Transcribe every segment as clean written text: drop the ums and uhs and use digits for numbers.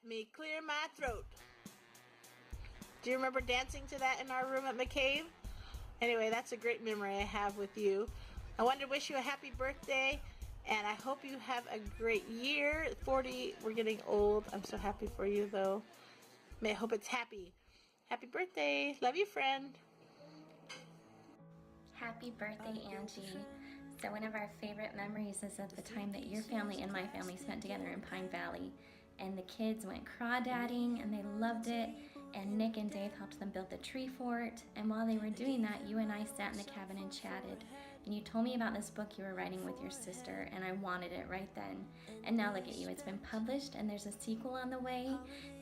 me clear my throat. Do you remember dancing to that in our room at McCabe? Anyway, that's a great memory I have with you. I wanted to wish you a happy birthday, and I hope you have a great year. 40, we're getting old. I'm so happy for you, though. I hope it's happy. Happy birthday. Love you, friend. Happy birthday, Angie. So one of our favorite memories is at the time that your family and my family spent together in Pine Valley. And the kids went crawdadding and they loved it. And Nick and Dave helped them build the tree fort. And while they were doing that, you and I sat in the cabin and chatted. And you told me about this book you were writing with your sister, and I wanted it right then. And now look at you, it's been published and there's a sequel on the way.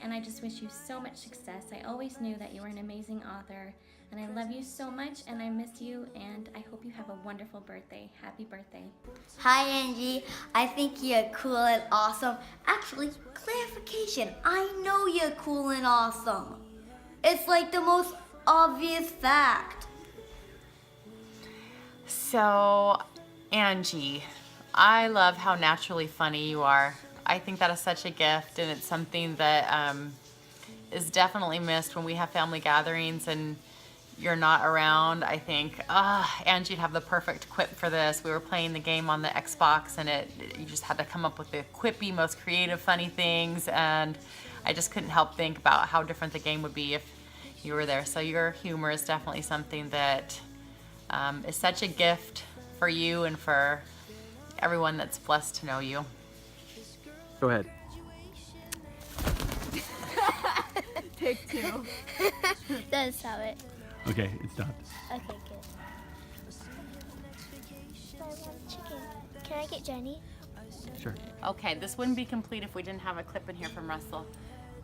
And I just wish you so much success. I always knew that you were an amazing author. And I love you so much, and I miss you, and I hope you have a wonderful birthday. Happy birthday. Hi, Angie. I think you're cool and awesome. Actually, clarification. I know you're cool and awesome. It's like the most obvious fact. So, Angie, I love how naturally funny you are. I think that is such a gift, and it's something that is definitely missed when we have family gatherings and you're not around. I think, Angie'd have the perfect quip for this. We were playing the game on the Xbox, and you just had to come up with the quippy, most creative, funny things, and I just couldn't help think about how different the game would be if you were there. So your humor is definitely something that is such a gift for you and for everyone that's blessed to know you. Go ahead. Take two. Then stop it. Okay, it stopped. Okay, good. I want chicken. Can I get Jenny? Sure. Okay, this wouldn't be complete if we didn't have a clip in here from Russell.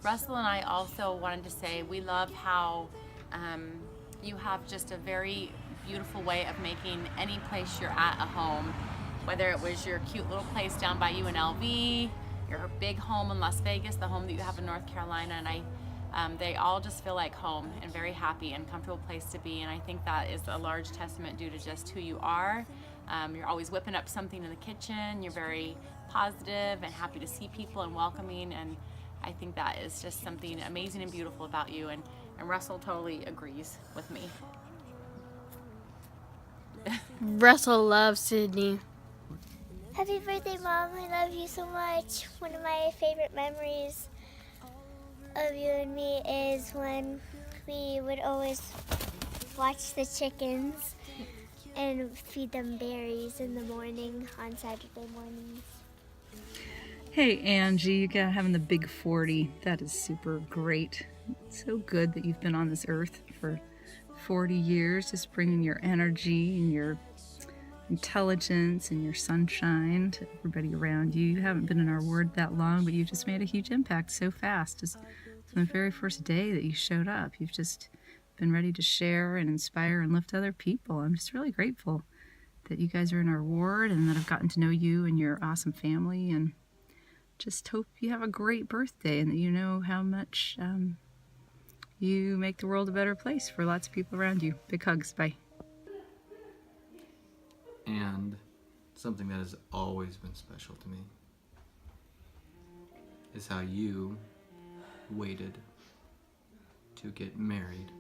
Russell and I also wanted to say we love how you have just a very beautiful way of making any place you're at a home. Whether it was your cute little place down by UNLV, your big home in Las Vegas, the home that you have in North Carolina, and they all just feel like home and very happy and comfortable place to be. And I think that is a large testament due to just who you are. You're always whipping up something in the kitchen. You're very positive and happy to see people and welcoming. And I think that is just something amazing and beautiful about you. And Russell totally agrees with me. Russell loves Sydney. Happy birthday, Mom. I love you so much. One of my favorite memories of you and me is when we would always watch the chickens and feed them berries in the morning on Saturday mornings. Hey Angie, you got having the big 40. That is super great. It's so good that you've been on this earth for 40 years, just bringing your energy and your intelligence and your sunshine to everybody around you. You haven't been in our ward that long, but you've just made a huge impact so fast. Just from the very first day that you showed up, you've just been ready to share and inspire and lift other people. I'm just really grateful that you guys are in our ward and that I've gotten to know you and your awesome family, and just hope you have a great birthday and that you know how much you make the world a better place for lots of people around you. Big hugs. Bye. And something that has always been special to me is how you waited to get married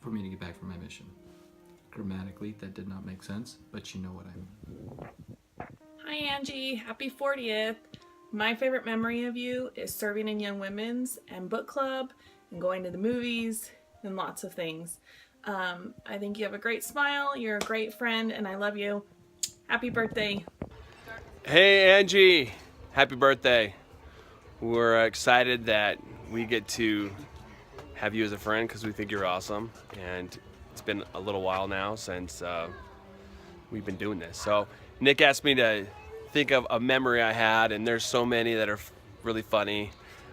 for me to get back from my mission. Grammatically, that did not make sense, but you know what I mean. Hi Angie, happy 40th. My favorite memory of you is serving in Young Women's and book club and going to the movies and lots of things. I think you have a great smile, you're a great friend, and I love you. Happy birthday. Hey Angie, happy birthday. We're excited that we get to have you as a friend because we think you're awesome, and it's been a little while now since we've been doing this. So Nick asked me to think of a memory I had, and there's so many that are really funny,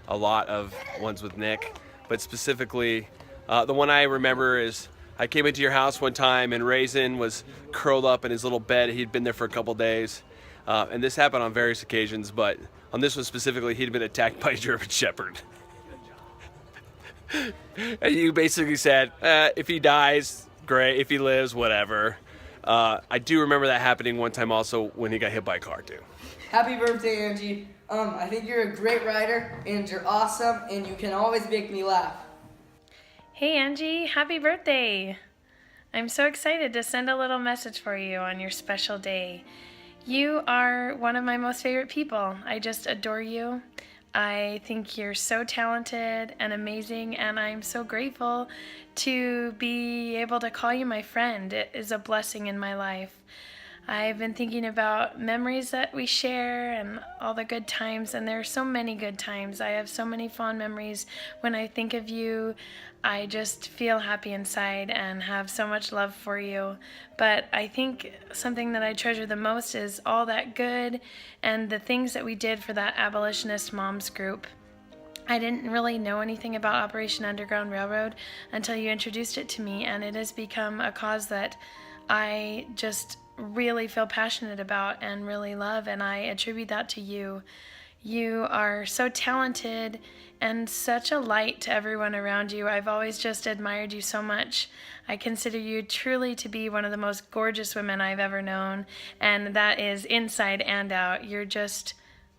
a lot of ones with Nick, but specifically the one I remember is I came into your house one time and Raisin was curled up in his little bed. He'd been there for a couple days, and this happened on various occasions, but on this one specifically, he'd been attacked by a German Shepherd. And you basically said, if he dies, great. If he lives, whatever. I do remember that happening one time also when he got hit by a car too. Happy birthday, Angie. I think you're a great writer, and you're awesome, and you can always make me laugh. Hey Angie, happy birthday! I'm so excited to send a little message for you on your special day. You are one of my most favorite people. I just adore you. I think you're so talented and amazing, and I'm so grateful to be able to call you my friend. It is a blessing in my life. I've been thinking about memories that we share and all the good times, and there are so many good times. I have so many fond memories. When I think of you, I just feel happy inside and have so much love for you. But I think something that I treasure the most is all that good and the things that we did for that abolitionist moms group. I didn't really know anything about Operation Underground Railroad until you introduced it to me, and it has become a cause that I just really feel passionate about and really love, and I attribute that to you. You are so talented and such a light to everyone around you. I've always just admired you so much. I consider you truly to be one of the most gorgeous women I've ever known, and that is inside and out. You're just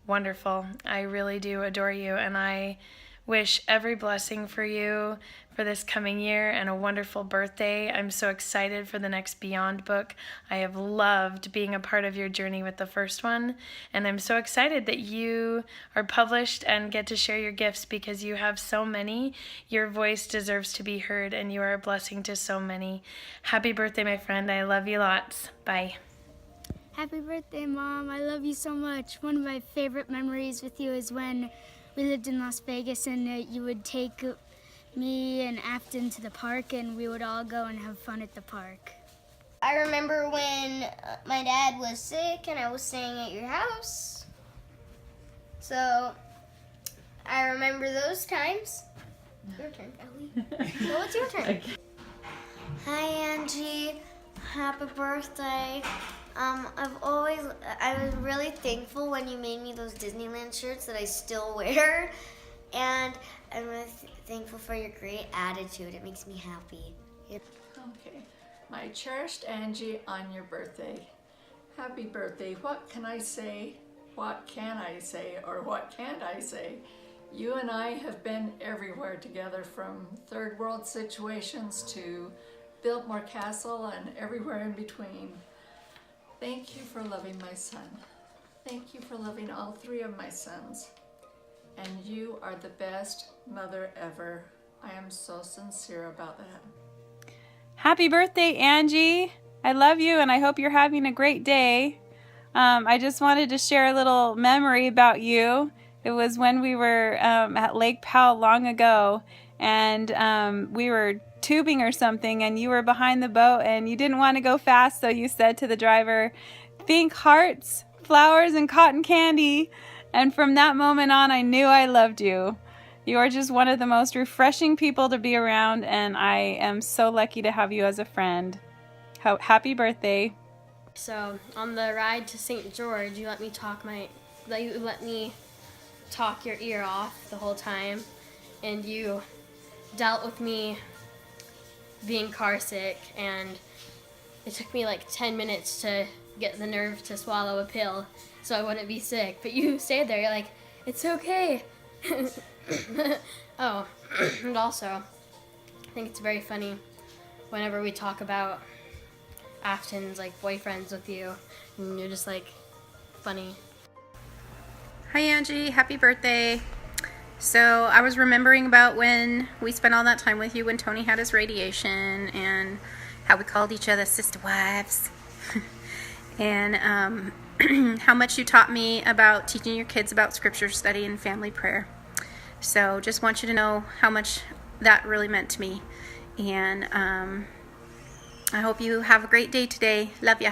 wonderful. I really do adore you, and I wish every blessing for you for this coming year and a wonderful birthday. I'm so excited for the next Beyond book. I have loved being a part of your journey with the first one, and I'm so excited that you are published and get to share your gifts because you have so many. Your voice deserves to be heard, and you are a blessing to so many. Happy birthday, my friend. I love you lots. Bye. Happy birthday, Mom. I love you so much. One of my favorite memories with you is when we lived in Las Vegas and you would take me and Afton to the park and we would all go and have fun at the park. I remember when my dad was sick and I was staying at your house. So I remember those times. Your turn, Ellie. So it's your turn. Hi, Angie. Happy birthday. I was really thankful when you made me those Disneyland shirts that I still wear. And I'm really thankful for your great attitude. It makes me happy. Okay. My cherished Angie, on your birthday. Happy birthday. What can I say? What can I say? Or what can't I say? You and I have been everywhere together, from third world situations to Biltmore Castle and everywhere in between. Thank you for loving my son. Thank you for loving all three of my sons. And you are the best mother ever. I am so sincere about that. Happy birthday, Angie. I love you and I hope you're having a great day. I just wanted to share a little memory about you. It was when we were at Lake Powell long ago, and we were tubing or something, and you were behind the boat and you didn't want to go fast, so you said to the driver, "Think hearts, flowers, and cotton candy." And from that moment on, I knew I loved you. You are just one of the most refreshing people to be around, and I am so lucky to have you as a friend. Happy birthday. So on the ride to St. George, you let me talk your ear off the whole time, and you dealt with me being car sick, and it took me like 10 minutes to get the nerve to swallow a pill so I wouldn't be sick, but you stayed there. You're like, "It's okay." Oh, and also I think it's very funny whenever we talk about Afton's like boyfriends with you, and you're just like funny. Hi Angie, happy birthday. So I was remembering about when we spent all that time with you when Tony had his radiation, and how we called each other sister wives. And how much you taught me about teaching your kids about scripture study and family prayer. So just want you to know how much that really meant to me. And I hope you have a great day today. Love ya.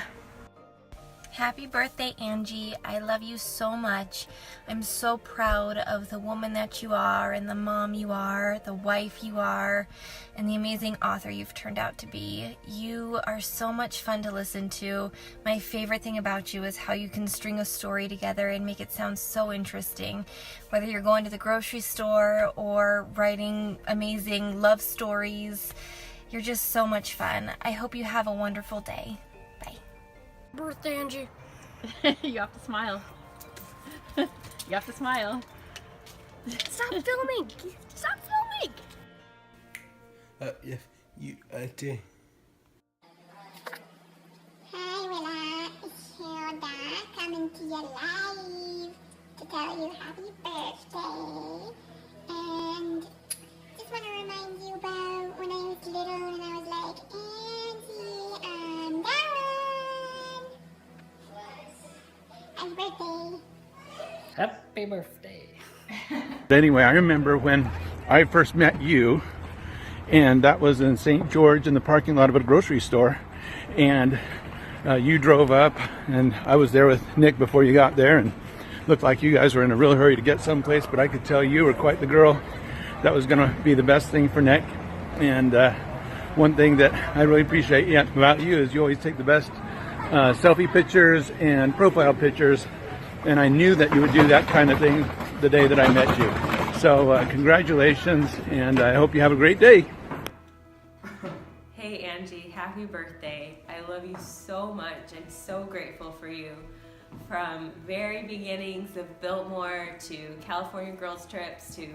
Happy birthday, Angie. I love you so much. I'm so proud of the woman that you are, and the mom you are, the wife you are, and the amazing author you've turned out to be. You are so much fun to listen to. My favorite thing about you is how you can string a story together and make it sound so interesting. Whether you're going to the grocery store or writing amazing love stories, you're just so much fun. I hope you have a wonderful day. Bye. Birthday, Angie. You have to smile. You have to smile. Stop filming! Stop filming! Yeah, you, do. Hi, Willa. It's Hilda coming to you live to tell you happy birthday. And just want to remind you about when I was little and I was like, Angie, I'm down. Happy birthday. Happy birthday. Anyway, I remember when I first met you, and that was in St. George in the parking lot of a grocery store, and you drove up, and I was there with Nick before you got there, and looked like you guys were in a real hurry to get someplace, but I could tell you were quite the girl that was going to be the best thing for Nick. And one thing that I really appreciate about you is you always take the best selfie pictures and profile pictures, and I knew that you would do that kind of thing the day that I met you. So congratulations, and I hope you have a great day. Hey Angie, happy birthday. I love you so much. I'm so grateful for you. From very beginnings of Biltmore to California girls trips to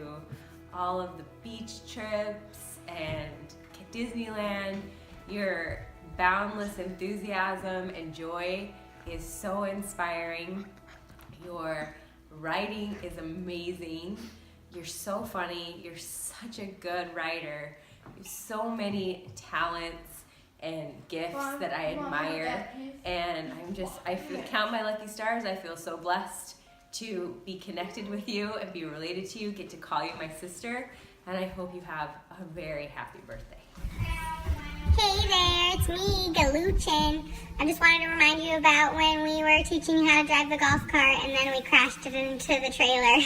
all of the beach trips and Disneyland, your boundless enthusiasm and joy is so inspiring. Your writing is amazing. You're so funny. You're such a good writer. You have so many talents and gifts that I admire. And I count my lucky stars. I feel so blessed to be connected with you and be related to you, get to call you my sister. And I hope you have a very happy birthday. Hey there, it's me, Galuchin. I just wanted to remind you about when we were teaching you how to drive the golf cart and then we crashed it into the trailer.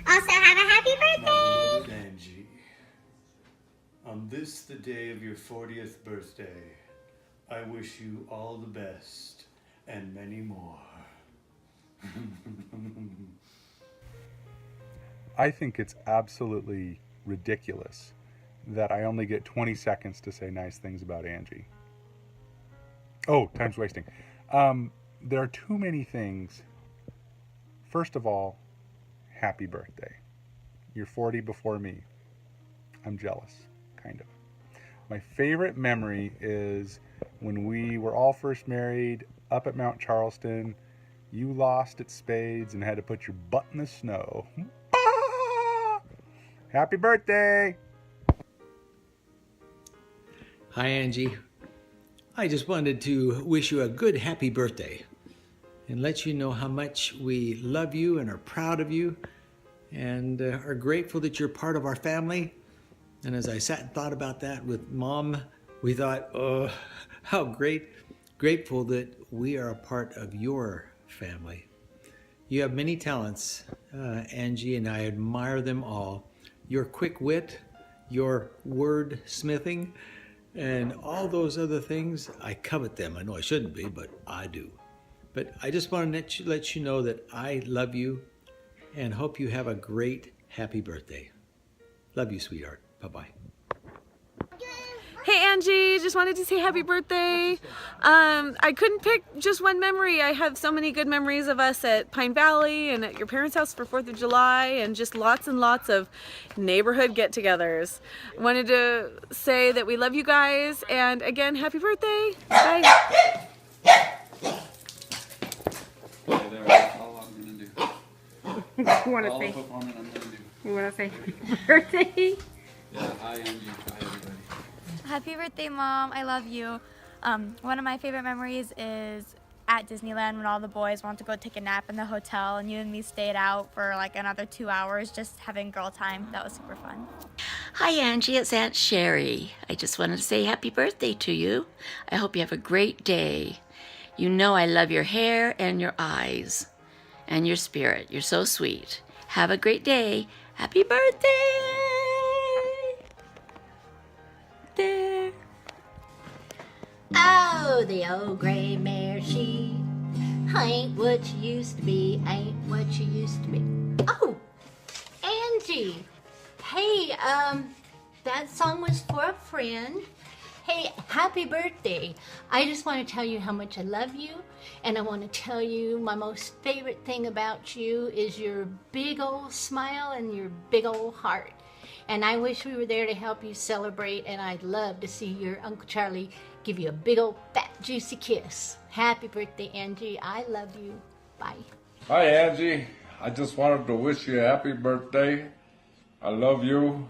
Also, have a happy birthday! My beloved Angie, on this, the day of your 40th birthday, I wish you all the best and many more. I think it's absolutely ridiculous that I only get 20 seconds to say nice things about Angie. Oh, time's wasting. There are too many things. First of all, happy birthday. You're 40 before me. I'm jealous, kind of. My favorite memory is when we were all first married up at Mount Charleston. You lost at spades and had to put your butt in the snow. Happy birthday! Hi, Angie. I just wanted to wish you a good happy birthday and let you know how much we love you and are proud of you and are grateful that you're part of our family. And as I sat and thought about that with Mom, we thought, oh, how grateful that we are a part of your family. You have many talents, Angie, and I admire them all. Your quick wit, your wordsmithing, and all those other things, I covet them. I know I shouldn't be, but I do. But I just want to let you know that I love you and hope you have a great, happy birthday. Love you, sweetheart. Bye-bye. Hey Angie, just wanted to say happy birthday. I couldn't pick just one memory. I have so many good memories of us at Pine Valley and at your parents' house for 4th of July and just lots and lots of neighborhood get-togethers. Wanted to say that we love you guys and again, happy birthday. Bye. You want to say? You want to say happy birthday? Yeah, hi Angie. Hi everybody. Happy birthday, Mom. I love you. One of my favorite memories is at Disneyland when all the boys wanted to go take a nap in the hotel and you and me stayed out for like another 2 hours just having girl time. That was super fun. Hi Angie, it's Aunt Sherry. I just wanted to say happy birthday to you. I hope you have a great day. You know I love your hair and your eyes and your spirit. You're so sweet. Have a great day. Happy birthday! There. Oh, the old gray mare, she ain't what she used to be, ain't what she used to be. Oh, Angie. Hey, that song was for a friend, Hey, happy birthday. I just want to tell you how much I love you, and I want to tell you my most favorite thing about you is your big old smile and your big old heart. And I wish we were there to help you celebrate, and I'd love to see your Uncle Charlie give you a big old fat juicy kiss. Happy birthday, Angie. I love you. Bye. Hi, Angie. I just wanted to wish you a happy birthday. I love you.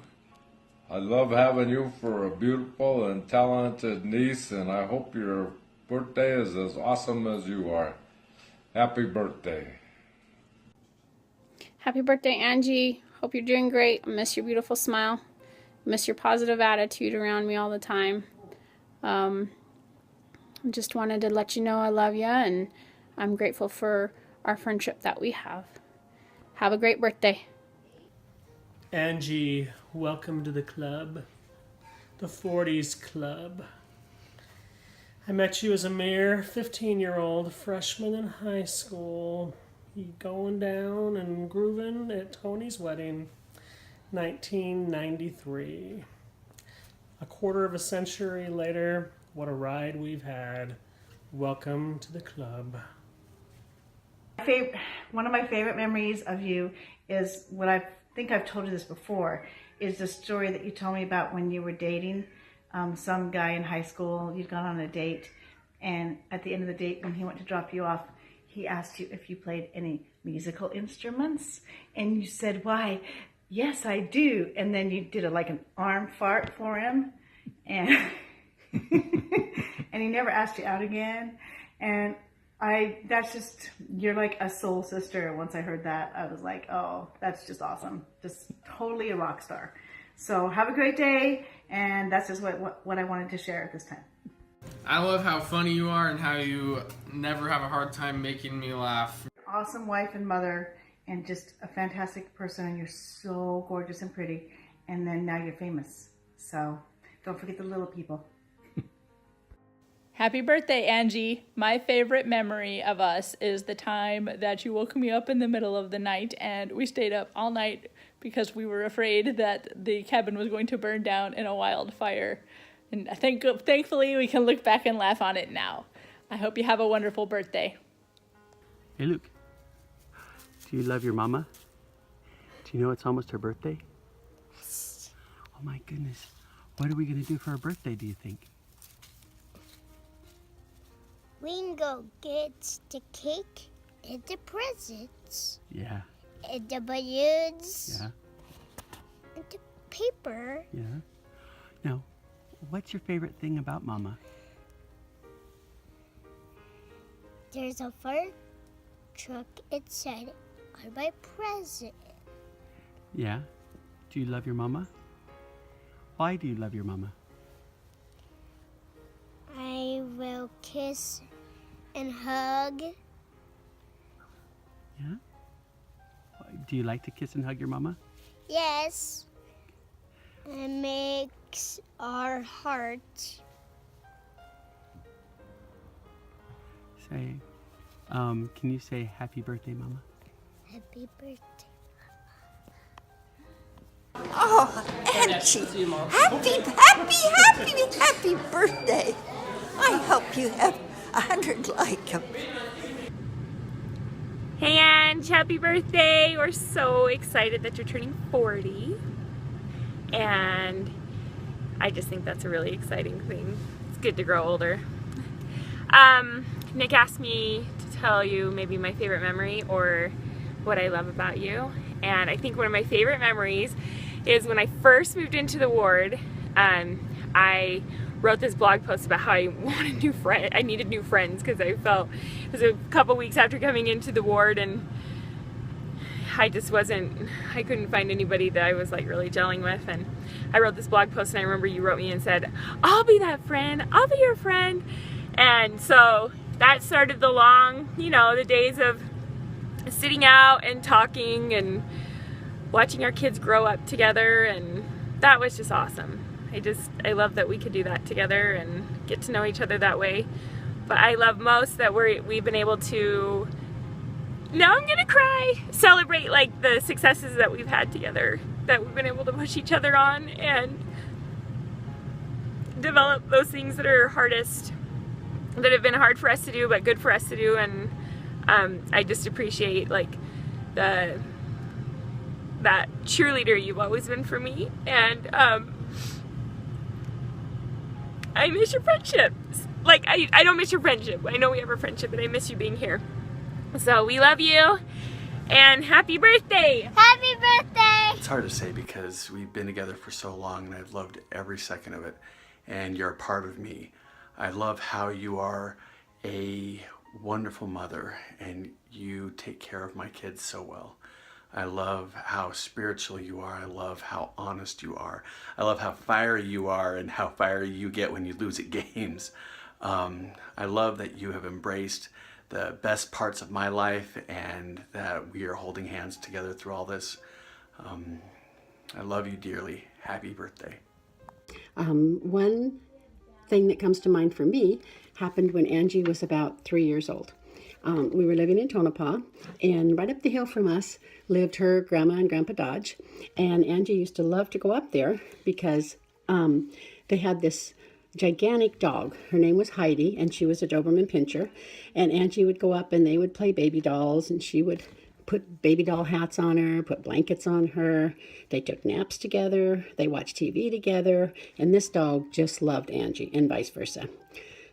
I love having you for a beautiful and talented niece, and I hope your birthday is as awesome as you are. Happy birthday. Happy birthday, Angie. Hope you're doing great. I miss your beautiful smile. I miss your positive attitude around me all the time. Just wanted to let you know I love you, and I'm grateful for our friendship that we have. Have a great birthday. Angie, welcome to the club, the 40s club. I met you as a mere 15-year-old freshman in high school. You going down and grooving at Tony's wedding, 1993. A quarter of a century later, what a ride we've had. Welcome to the club. One of my favorite memories of you is what I think I've told you this before, is the story that you told me about when you were dating some guy in high school. You'd gone on a date, and at the end of the date, when he went to drop you off, he asked you if you played any musical instruments, and you said, "Why, yes, I do." And then you did like an arm fart for him, and and he never asked you out again. And that's just, you're like a soul sister. Once I heard that, I was like, oh, that's just awesome. Just totally a rock star. So have a great day. And that's just what I wanted to share at this time. I love how funny you are and how you never have a hard time making me laugh. Awesome wife and mother, and just a fantastic person. And you're so gorgeous and pretty. And then now you're famous. So don't forget the little people. Happy birthday, Angie. My favorite memory of us is the time that you woke me up in the middle of the night and we stayed up all night because we were afraid that the cabin was going to burn down in a wildfire. And I think thankfully we can look back and laugh on it now. I hope you have a wonderful birthday. Hey, Luke. Do you love your mama? Do you know it's almost her birthday? Oh my goodness. What are we going to do for her birthday, do you think? We can go get the cake and the presents. Yeah. And the balloons. Yeah. And the paper. Yeah. Now, what's your favorite thing about Mama? There's a fire truck inside on my present. Yeah. Do you love your mama? Why do you love your mama? I will kiss and hug. Yeah? Do you like to kiss and hug your mama? Yes. It makes our heart. Say, can you say happy birthday, Mama? Happy birthday. Oh, Angie, happy birthday. I hope you have 100 like them. Hey Ange, happy birthday. We're so excited that you're turning 40. And I just think that's a really exciting thing. It's good to grow older. Nick asked me to tell you maybe my favorite memory or what I love about you. And I think one of my favorite memories is when I first moved into the ward. I wrote this blog post about how I wanted I needed new friends because I felt it was a couple weeks after coming into the ward and I couldn't find anybody that I was like really gelling with. And I wrote this blog post and I remember you wrote me and said, I'll be that friend, I'll be your friend. And so that started the long, the days of sitting out and talking and watching our kids grow up together, and that was just awesome. I love that we could do that together and get to know each other that way. But I love most that we've been able to, now I'm gonna cry, celebrate like the successes that we've had together, that we've been able to push each other on and develop those things that are hardest, that have been hard for us to do, but good for us to do. And I just appreciate like that cheerleader you've always been for me. And I miss your friendship. Like, I don't miss your friendship. I know we have a friendship, but I miss you being here. So we love you, and happy birthday! Happy birthday! It's hard to say because we've been together for so long and I've loved every second of it, and you're a part of me. I love how you are a wonderful mother and you take care of my kids so well. I love how spiritual you are. I love how honest you are. I love how fiery you are and how fiery you get when you lose at games. I love that you have embraced the best parts of my life and that we are holding hands together through all this. I love you dearly. Happy birthday. One thing that comes to mind for me happened when Angie was about 3 years old. We were living in Tonopah, and right up the hill from us lived her grandma and grandpa Dodge. And Angie used to love to go up there because they had this gigantic dog. Her name was Heidi, and she was a Doberman Pinscher. And Angie would go up and they would play baby dolls, and she would put baby doll hats on her, put blankets on her. They took naps together, they watched TV together, and this dog just loved Angie, and vice versa.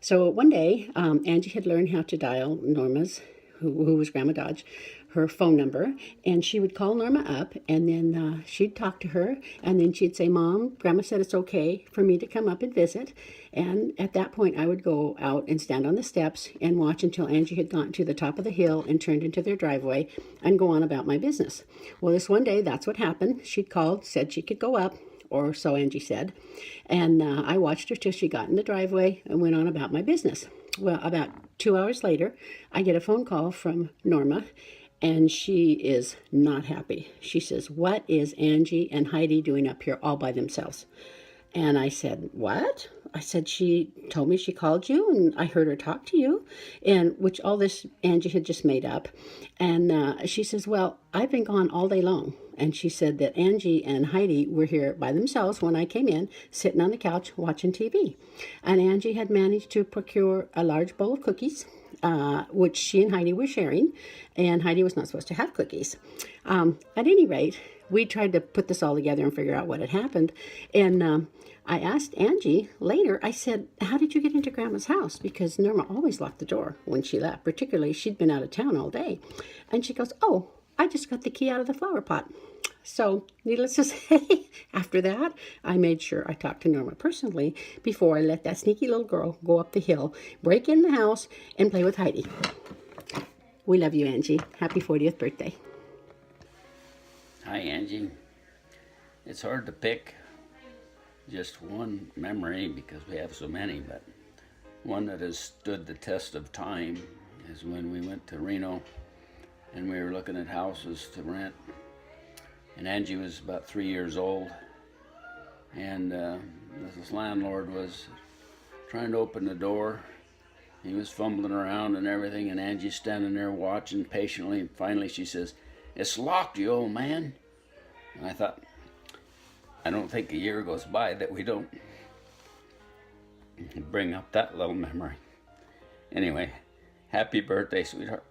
So one day, Angie had learned how to dial Norma's, who was Grandma Dodge, her phone number, and she would call Norma up, and then she'd talk to her, and then she'd say, "Mom, Grandma said it's okay for me to come up and visit." And at that point, I would go out and stand on the steps and watch until Angie had gotten to the top of the hill and turned into their driveway and go on about my business. Well, this one day, that's what happened. She'd called, said she could go up, or so Angie said, and I watched her till she got in the driveway and went on about my business. Well, about 2 hours later, I get a phone call from Norma, and she is not happy. She says, "What is Angie and Heidi doing up here all by themselves?" And I said, "What?" I said, "She told me she called you, and I heard her talk to you," and which all this Angie had just made up. And she says, "Well, I've been gone all day long." And she said that Angie and Heidi were here by themselves when I came in, sitting on the couch watching TV. And Angie had managed to procure a large bowl of cookies, which she and Heidi were sharing, and Heidi was not supposed to have cookies. At any rate, we tried to put this all together and figure out what had happened. And I asked Angie later, I said, "How did you get into Grandma's house?" Because Norma always locked the door when she left, particularly she'd been out of town all day. And she goes, "Oh, I just got the key out of the flower pot." So, needless to say, after that, I made sure I talked to Norma personally before I let that sneaky little girl go up the hill, break in the house, and play with Heidi. We love you, Angie. Happy 40th birthday. Hi, Angie. It's hard to pick just one memory because we have so many, but one that has stood the test of time is when we went to Reno and we were looking at houses to rent. And Angie was about 3 years old, and this landlord was trying to open the door. He was fumbling around and everything, and Angie's standing there watching patiently, and finally she says, "It's locked, you old man." And I thought, I don't think a year goes by that we don't bring up that little memory. Anyway, happy birthday, sweetheart.